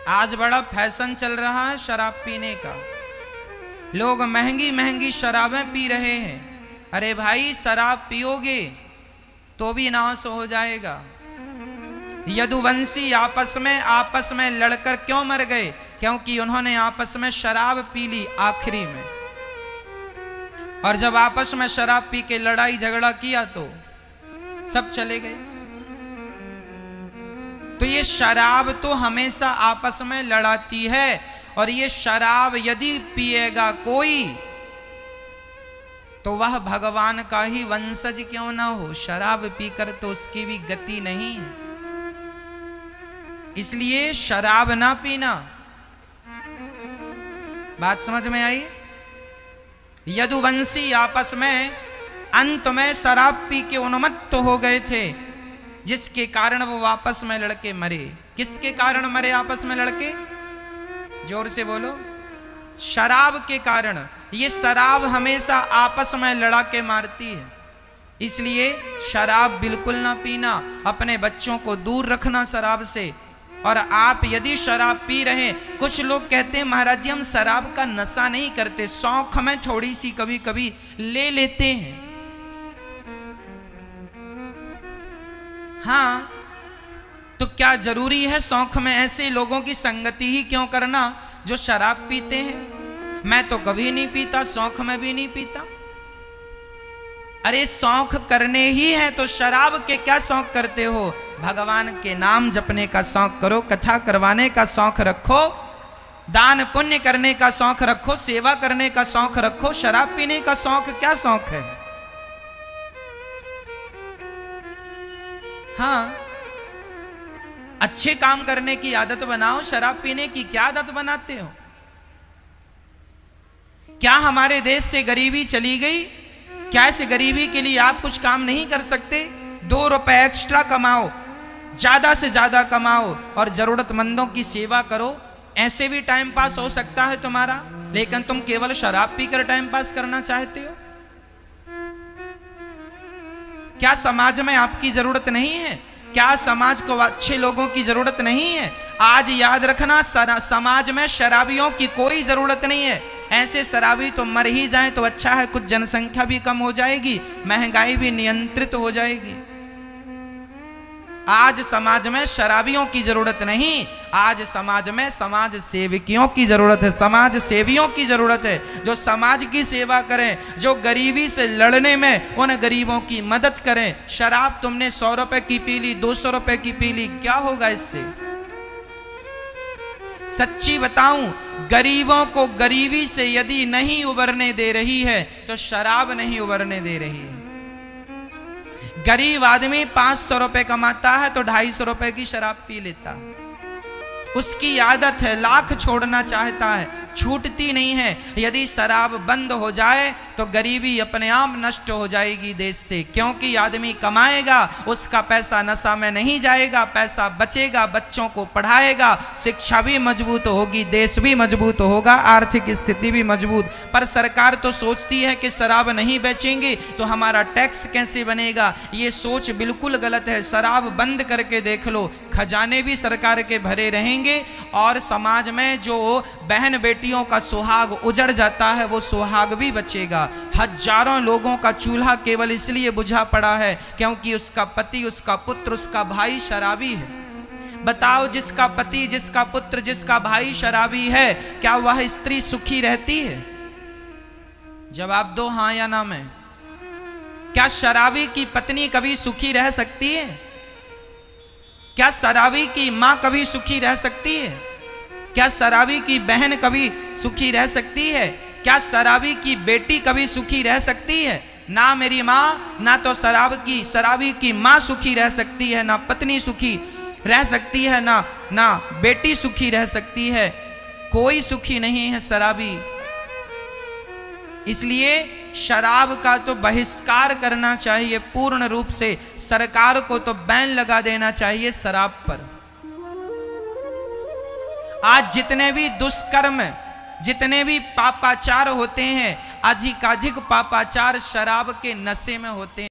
आज बड़ा फैशन चल रहा है शराब पीने का। लोग महंगी महंगी शराबें पी रहे हैं। अरे भाई, शराब पियोगे तो भी नाश हो जाएगा। यदुवंशी आपस में लड़कर क्यों मर गए? क्योंकि उन्होंने आपस में शराब पी ली आखिरी में। और जब आपस में शराब पी के लड़ाई झगड़ा किया तो सब चले गए। तो ये शराब तो हमेशा आपस में लड़ाती है। और ये शराब यदि पिएगा कोई तो वह भगवान का ही वंशज क्यों ना हो, शराब पीकर तो उसकी भी गति नहीं है। इसलिए शराब ना पीना। बात समझ में आई? यदुवंशी आपस में अंत में शराब पी के उन्मत्त हो गए थे, जिसके कारण वो आपस में लड़के मरे। किसके कारण मरे आपस में लड़के? जोर से बोलो। शराब के कारण। ये शराब हमेशा आपस में लड़ा के मारती है। इसलिए शराब बिल्कुल ना पीना, अपने बच्चों को दूर रखना शराब से। और आप यदि शराब पी रहे हैं, कुछ लोग कहते हैं महाराज जी हम शराब का नशा नहीं करते, शौक में थोड़ी सी कभी कभी ले लेते हैं। हाँ, तो क्या जरूरी है शौक में ऐसे लोगों की संगति ही क्यों करना जो शराब पीते हैं? मैं तो कभी नहीं पीता, शौक में भी नहीं पीता। अरे शौक करने ही है तो शराब के क्या शौक करते हो? भगवान के नाम जपने का शौक करो, कथा करवाने का शौक रखो, दान पुण्य करने का शौक रखो, सेवा करने का शौक रखो। शराब पीने का शौक क्या शौक है? हाँ, अच्छे काम करने की आदत बनाओ, शराब पीने की क्या आदत बनाते हो? क्या हमारे देश से गरीबी चली गई? क्या इस गरीबी के लिए आप कुछ काम नहीं कर सकते? 2 रुपए एक्स्ट्रा कमाओ, ज्यादा से ज्यादा कमाओ और जरूरतमंदों की सेवा करो। ऐसे भी टाइम पास हो सकता है तुम्हारा। लेकिन तुम केवल शराब पीकर टाइम पास करना चाहते हो। क्या समाज में आपकी जरूरत नहीं है? क्या समाज को अच्छे लोगों की जरूरत नहीं है? आज याद रखना, समाज में शराबियों की कोई जरूरत नहीं है। ऐसे शराबी तो मर ही जाएं तो अच्छा है, कुछ जनसंख्या भी कम हो जाएगी, महंगाई भी नियंत्रित हो जाएगी। आज समाज में शराबियों की जरूरत नहीं, आज समाज में समाज सेवकियों की जरूरत है, समाज सेवियों की जरूरत है, जो समाज की सेवा करें, जो गरीबी से लड़ने में उन गरीबों की मदद करें। शराब तुमने 100 रुपए की पी ली, 200 रुपए की पी ली, क्या होगा इससे? सच्ची बताऊं, गरीबों को गरीबी से यदि नहीं उबरने दे रही है तो शराब नहीं उबरने दे रही है। गरीब आदमी 500 रुपए कमाता है तो 250 रुपए की शराब पी लेता। उसकी आदत है, लाख छोड़ना चाहता है, छूटती नहीं है। यदि शराब बंद हो जाए तो गरीबी अपने आप नष्ट हो जाएगी देश से। क्योंकि आदमी कमाएगा, उसका पैसा नशा में नहीं जाएगा, पैसा बचेगा, बच्चों को पढ़ाएगा, शिक्षा भी मजबूत होगी, देश भी मजबूत होगा, आर्थिक स्थिति भी मजबूत। पर सरकार तो सोचती है कि शराब नहीं बेचेंगे तो हमारा टैक्स कैसे बनेगा। ये सोच बिल्कुल गलत है। शराब बंद करके देख लो, खजाने भी सरकार के भरे रहेंगे और समाज में जो बहन बेटियों का सुहाग उजड़ जाता है वो सुहाग भी बचेगा। हजारों लोगों का चूल्हा केवल इसलिए बुझा पड़ा है क्योंकि उसका पति, उसका पुत्र, उसका भाई शराबी है। बताओ, जिसका पति, जिसका पुत्र, जिसका भाई शराबी है, क्या वह स्त्री सुखी रहती है? जवाब दो, हां या ना में। क्या शराबी की पत्नी कभी सुखी रह सकती है? क्या शराबी की मां कभी सुखी रह सकती है? क्या शराबी की बहन कभी सुखी रह सकती है? क्या शराबी की बेटी कभी सुखी रह सकती है? ना मेरी मां, ना तो शराबी की मां सुखी रह सकती है, ना पत्नी सुखी रह सकती है, ना बेटी सुखी रह सकती है। कोई सुखी नहीं है शराबी। इसलिए शराब का तो बहिष्कार करना चाहिए पूर्ण रूप से। सरकार को तो बैन लगा देना चाहिए शराब पर। आज जितने भी दुष्कर्म, जितने भी पापाचार होते हैं, अधिकाधिक पापाचार शराब के नशे में होते हैं।